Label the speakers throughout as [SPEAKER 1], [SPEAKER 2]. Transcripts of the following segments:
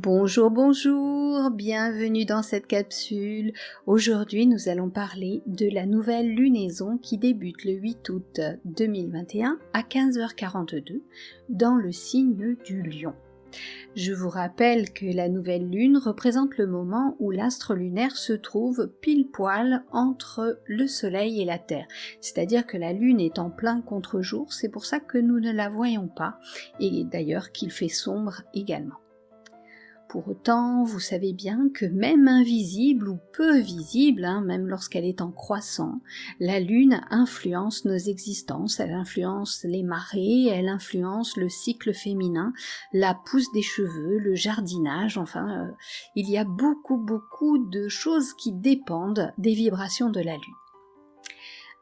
[SPEAKER 1] Bonjour, bonjour, bienvenue dans cette capsule. Aujourd'hui, nous allons parler de la nouvelle lunaison qui débute le 8 août 2021 à 15h42 dans le signe du Lion. Je vous rappelle que la nouvelle lune représente le moment où l'astre lunaire se trouve pile poil entre le soleil et la terre. C'est-à-dire que la lune est en plein contre-jour, c'est pour ça que nous ne la voyons pas et d'ailleurs qu'il fait sombre également. Pour autant, vous savez bien que même invisible ou peu visible, même lorsqu'elle est en croissant, la Lune influence nos existences, elle influence les marées, elle influence le cycle féminin, la pousse des cheveux, le jardinage, il y a beaucoup de choses qui dépendent des vibrations de la Lune.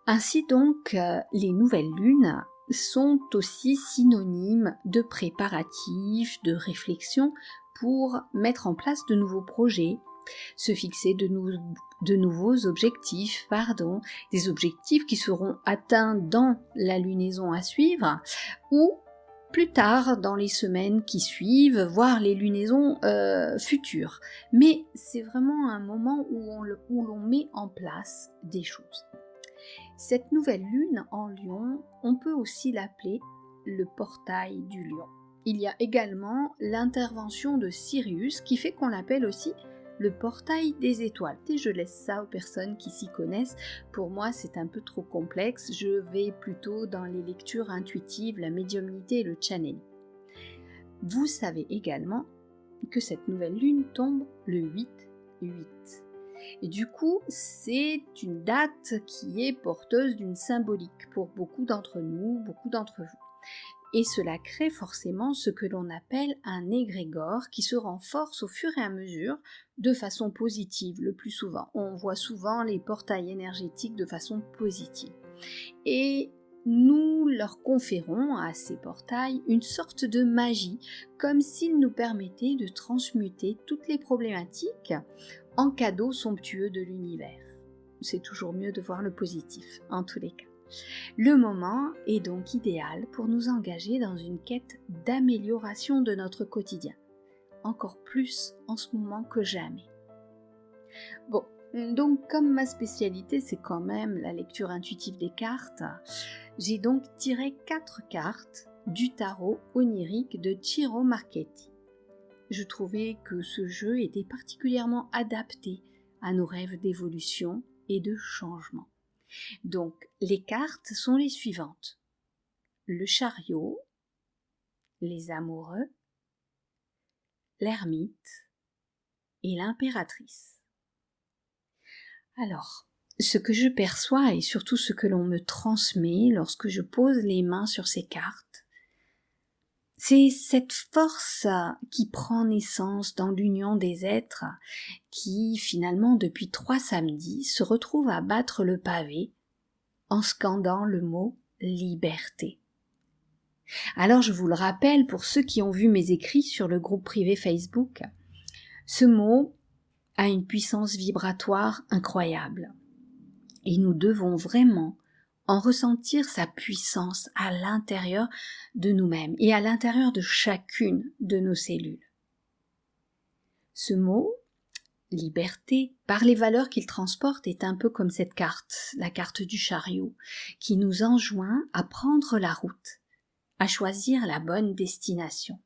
[SPEAKER 1] Ainsi donc, les nouvelles lunes sont aussi synonymes de préparatifs, de réflexion, pour mettre en place de nouveaux projets, se fixer de nouveaux objectifs, des objectifs qui seront atteints dans la lunaison à suivre, ou plus tard dans les semaines qui suivent, voire les lunaisons futures. Mais c'est vraiment un moment où l'on met en place des choses. Cette nouvelle lune en Lion, on peut aussi l'appeler le portail du Lion. Il y a également l'intervention de Sirius qui fait qu'on l'appelle aussi le portail des étoiles. Et je laisse ça aux personnes qui s'y connaissent. Pour moi, c'est un peu trop complexe. Je vais plutôt dans les lectures intuitives, la médiumnité et le channeling. Vous savez également que cette nouvelle lune tombe le 8-8. Et du coup, c'est une date qui est porteuse d'une symbolique pour beaucoup d'entre nous, beaucoup d'entre vous. Et cela crée forcément ce que l'on appelle un égrégore qui se renforce au fur et à mesure de façon positive le plus souvent. On voit souvent les portails énergétiques de façon positive. Et nous leur conférons à ces portails une sorte de magie, comme s'ils nous permettaient de transmuter toutes les problématiques en cadeaux somptueux de l'univers. C'est toujours mieux de voir le positif, en tous les cas. Le moment est donc idéal pour nous engager dans une quête d'amélioration de notre quotidien, encore plus en ce moment que jamais. Bon, donc comme ma spécialité c'est quand même la lecture intuitive des cartes, j'ai donc tiré 4 cartes du tarot onirique de Ciro Marchetti. Je trouvais que ce jeu était particulièrement adapté à nos rêves d'évolution et de changement. Donc, les cartes sont les suivantes. Le chariot, les amoureux, l'ermite et l'impératrice. Alors, ce que je perçois et surtout ce que l'on me transmet lorsque je pose les mains sur ces cartes, c'est cette force qui prend naissance dans l'union des êtres qui, finalement, depuis 3 samedis, se retrouvent à battre le pavé en scandant le mot « liberté ». Alors je vous le rappelle pour ceux qui ont vu mes écrits sur le groupe privé Facebook, ce mot a une puissance vibratoire incroyable et nous devons vraiment en ressentir sa puissance à l'intérieur de nous-mêmes et à l'intérieur de chacune de nos cellules. Ce mot, liberté, par les valeurs qu'il transporte, est un peu comme cette carte, la carte du chariot, qui nous enjoint à prendre la route, à choisir la bonne destination.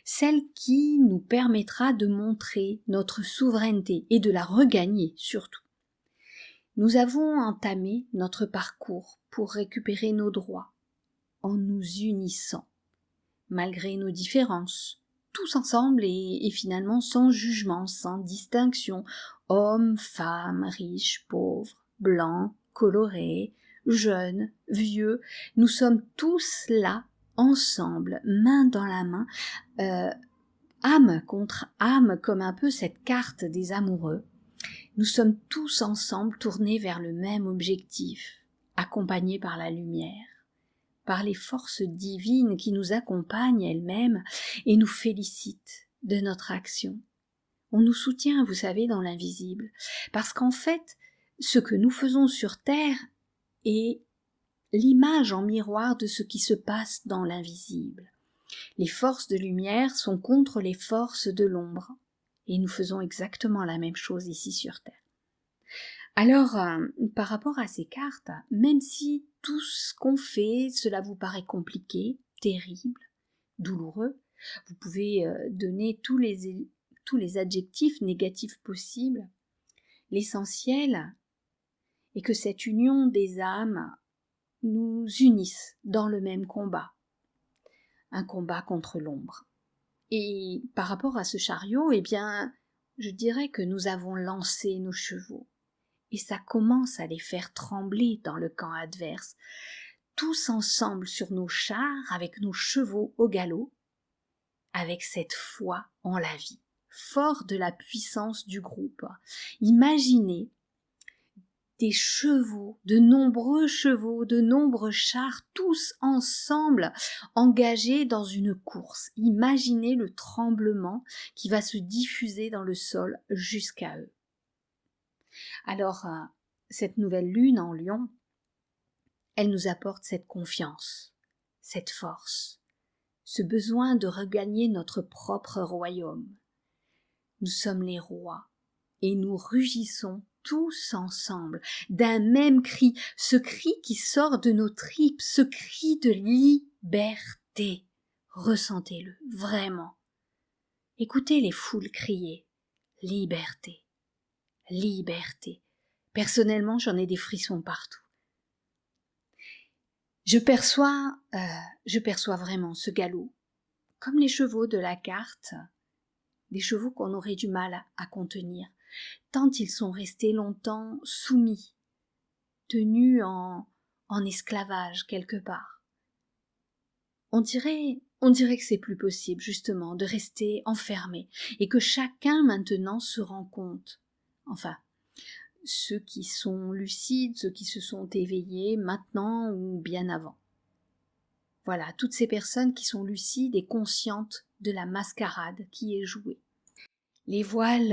[SPEAKER 1] Celle qui nous permettra de montrer notre souveraineté et de la regagner surtout. Nous avons entamé notre parcours pour récupérer nos droits, en nous unissant, malgré nos différences, tous ensemble et finalement sans jugement, sans distinction, hommes, femmes, riches, pauvres, blancs, colorés, jeunes, vieux, nous sommes tous là, ensemble, main dans la main, âme contre âme, comme un peu cette carte des amoureux. Nous sommes tous ensemble tournés vers le même objectif, accompagnés par la lumière, par les forces divines qui nous accompagnent elles-mêmes et nous félicitent de notre action. On nous soutient, vous savez, dans l'invisible, parce qu'en fait, ce que nous faisons sur Terre est l'image en miroir de ce qui se passe dans l'invisible. Les forces de lumière sont contre les forces de l'ombre. Et nous faisons exactement la même chose ici sur Terre. Alors, par rapport à ces cartes, même si tout ce qu'on fait, cela vous paraît compliqué, terrible, douloureux, vous pouvez donner tous les adjectifs négatifs possibles. L'essentiel est que cette union des âmes nous unisse dans le même combat, un combat contre l'ombre. Et par rapport à ce chariot, eh bien, je dirais que nous avons lancé nos chevaux. Et ça commence à les faire trembler dans le camp adverse. Tous ensemble sur nos chars, avec nos chevaux au galop, avec cette foi en la vie, fort de la puissance du groupe. Imaginez des chevaux, de nombreux chars, tous ensemble engagés dans une course. Imaginez le tremblement qui va se diffuser dans le sol jusqu'à eux. Alors, cette nouvelle lune en Lion, elle nous apporte cette confiance, cette force, ce besoin de regagner notre propre royaume. Nous sommes les rois et nous rugissons tous ensemble d'un même cri, ce cri qui sort de nos tripes, ce cri de liberté. Ressentez-le vraiment. Écoutez les foules crier « Liberté, liberté ». Personnellement, j'en ai des frissons partout. Je perçois vraiment ce galop, comme les chevaux de la carte, des chevaux qu'on aurait du mal à contenir, tant ils sont restés longtemps soumis, tenus en esclavage quelque part. On dirait que c'est plus possible, justement, de rester enfermé, et que chacun maintenant se rend compte, enfin, ceux qui sont lucides, ceux qui se sont éveillés maintenant ou bien avant. Voilà, toutes ces personnes qui sont lucides et conscientes de la mascarade qui est jouée. Les voiles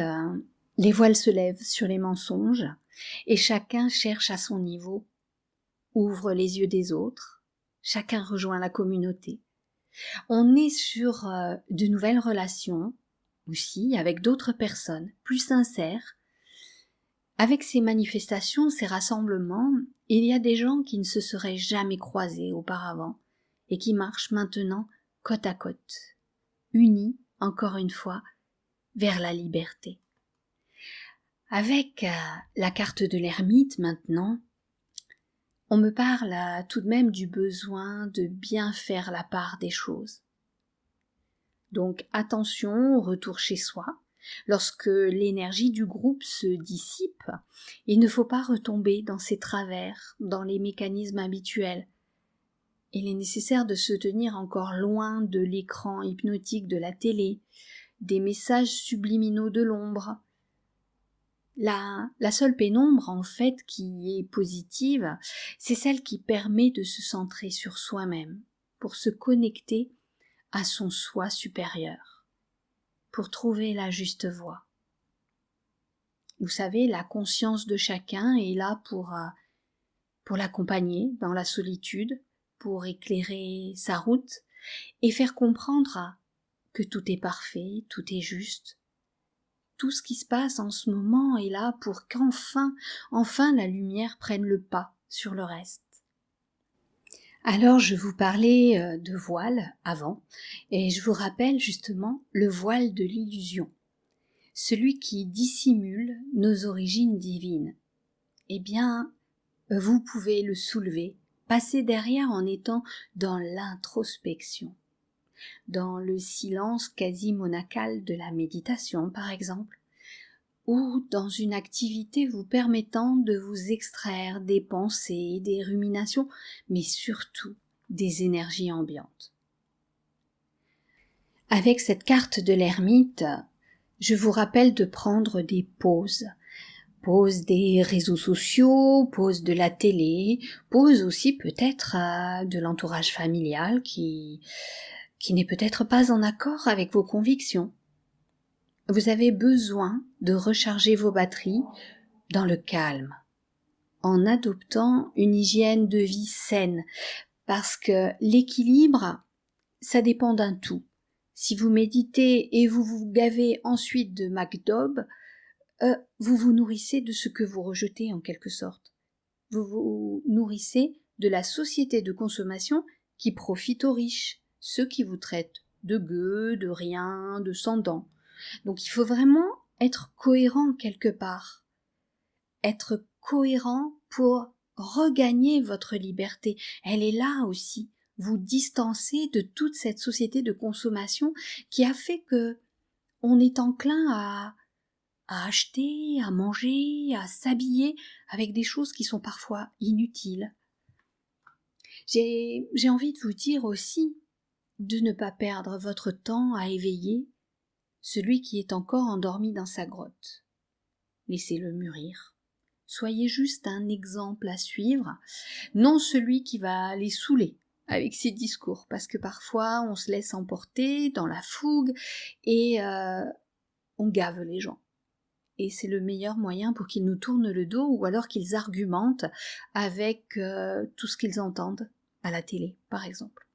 [SPEAKER 1] se lèvent sur les mensonges et chacun cherche à son niveau, ouvre les yeux des autres, chacun rejoint la communauté. On est sur de nouvelles relations aussi avec d'autres personnes plus sincères. Avec ces manifestations, ces rassemblements, il y a des gens qui ne se seraient jamais croisés auparavant et qui marchent maintenant côte à côte, unis, encore une fois, vers la liberté. Avec la carte de l'ermite maintenant, on me parle tout de même du besoin de bien faire la part des choses. Donc attention au retour chez soi. Lorsque l'énergie du groupe se dissipe, il ne faut pas retomber dans ses travers, dans les mécanismes habituels. Il est nécessaire de se tenir encore loin de l'écran hypnotique de la télé, des messages subliminaux de l'ombre. La seule pénombre, en fait, qui est positive, c'est celle qui permet de se centrer sur soi-même, pour se connecter à son soi supérieur, pour trouver la juste voie. Vous savez, la conscience de chacun est là pour l'accompagner dans la solitude, pour éclairer sa route et faire comprendre que tout est parfait, tout est juste. Tout ce qui se passe en ce moment est là pour qu'enfin la lumière prenne le pas sur le reste. Alors je vous parlais de voile avant, et je vous rappelle justement le voile de l'illusion, celui qui dissimule nos origines divines. Eh bien, vous pouvez le soulever, passer derrière en étant dans l'introspection, dans le silence quasi monacal de la méditation par exemple, ou dans une activité vous permettant de vous extraire des pensées, des ruminations, mais surtout des énergies ambiantes. Avec cette carte de l'ermite, je vous rappelle de prendre des pauses. Pause des réseaux sociaux, pause de la télé, pause aussi peut-être de l'entourage familial qui n'est peut-être pas en accord avec vos convictions. Vous avez besoin de recharger vos batteries dans le calme, en adoptant une hygiène de vie saine, parce que l'équilibre, ça dépend d'un tout. Si vous méditez et vous vous gavez ensuite de McDobe, vous vous nourrissez de ce que vous rejetez en quelque sorte. Vous vous nourrissez de la société de consommation qui profite aux riches, ceux qui vous traitent de gueux, de rien, de sans dents. Donc il faut vraiment être cohérent quelque part. Être cohérent pour regagner votre liberté. Elle est là aussi. Vous distancer de toute cette société de consommation qui a fait que on est enclin à acheter, à manger, à s'habiller avec des choses qui sont parfois inutiles. J'ai envie de vous dire aussi de ne pas perdre votre temps à éveiller celui qui est encore endormi dans sa grotte. Laissez-le mûrir. Soyez juste un exemple à suivre, non celui qui va les saouler avec ses discours, parce que parfois on se laisse emporter dans la fougue et on gave les gens. Et c'est le meilleur moyen pour qu'ils nous tournent le dos ou alors qu'ils argumentent avec tout ce qu'ils entendent à la télé, par exemple.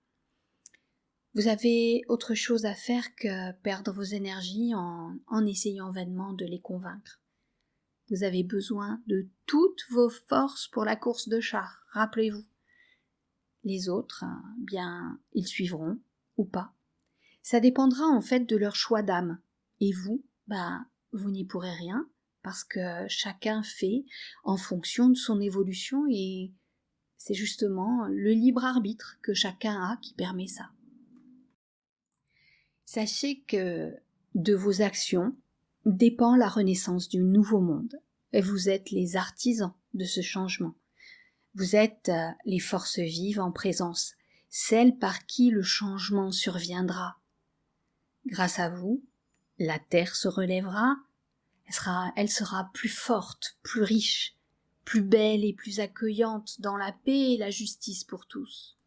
[SPEAKER 1] Vous avez autre chose à faire que perdre vos énergies en essayant vainement de les convaincre. Vous avez besoin de toutes vos forces pour la course de char, rappelez-vous. Les autres, bien, ils suivront ou pas. Ça dépendra en fait de leur choix d'âme. Et vous, vous n'y pourrez rien parce que chacun fait en fonction de son évolution et c'est justement le libre arbitre que chacun a qui permet ça. Sachez que de vos actions dépend la renaissance du nouveau monde. Et vous êtes les artisans de ce changement. Vous êtes les forces vives en présence, celles par qui le changement surviendra. Grâce à vous, la terre se relèvera, elle sera plus forte, plus riche, plus belle et plus accueillante dans la paix et la justice pour tous.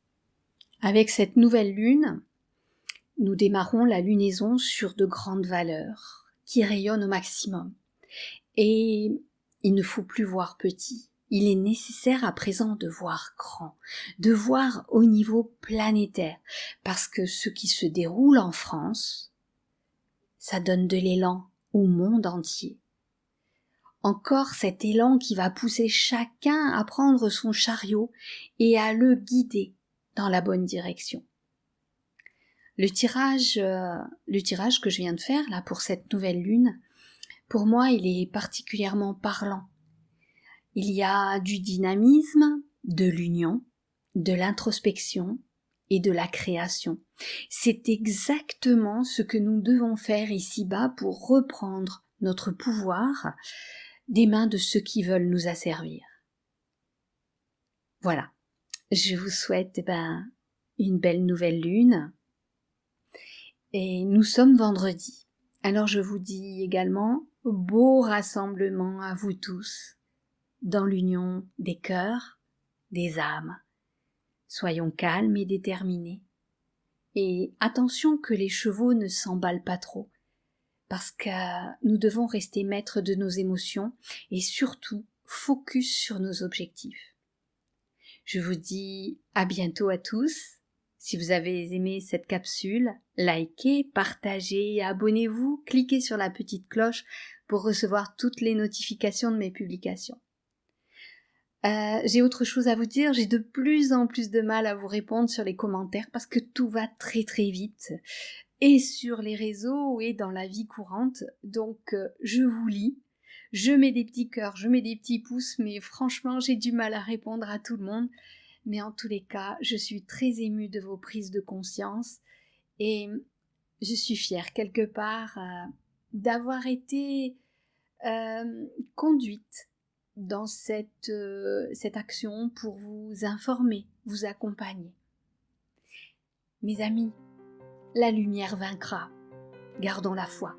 [SPEAKER 1] Avec cette nouvelle lune, nous démarrons la lunaison sur de grandes valeurs qui rayonnent au maximum. Et il ne faut plus voir petit. Il est nécessaire à présent de voir grand, de voir au niveau planétaire, parce que ce qui se déroule en France, ça donne de l'élan au monde entier. Encore cet élan qui va pousser chacun à prendre son chariot et à le guider dans la bonne direction. Le tirage que je viens de faire là pour cette nouvelle lune, pour moi, il est particulièrement parlant. Il y a du dynamisme, de l'union, de l'introspection et de la création. C'est exactement ce que nous devons faire ici-bas pour reprendre notre pouvoir des mains de ceux qui veulent nous asservir. Voilà, je vous souhaite une belle nouvelle lune et nous sommes vendredi. Alors je vous dis également beau rassemblement à vous tous dans l'union des cœurs, des âmes. Soyons calmes et déterminés. Et attention que les chevaux ne s'emballent pas trop, parce que nous devons rester maîtres de nos émotions et surtout focus sur nos objectifs. Je vous dis à bientôt à tous. Si vous avez aimé cette capsule, likez, partagez, abonnez-vous, cliquez sur la petite cloche pour recevoir toutes les notifications de mes publications. J'ai autre chose à vous dire, j'ai de plus en plus de mal à vous répondre sur les commentaires parce que tout va très très vite et sur les réseaux et dans la vie courante, donc je vous lis, je mets des petits cœurs, je mets des petits pouces, mais franchement j'ai du mal à répondre à tout le monde, mais en tous les cas je suis très émue de vos prises de conscience et je suis fière quelque part d'avoir été conduite dans cette action pour vous informer, vous accompagner. Mes amis, la lumière vaincra. Gardons la foi.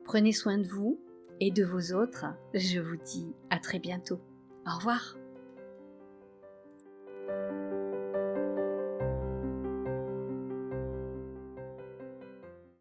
[SPEAKER 1] Prenez soin de vous et de vos autres. Je vous dis à très bientôt. Au revoir.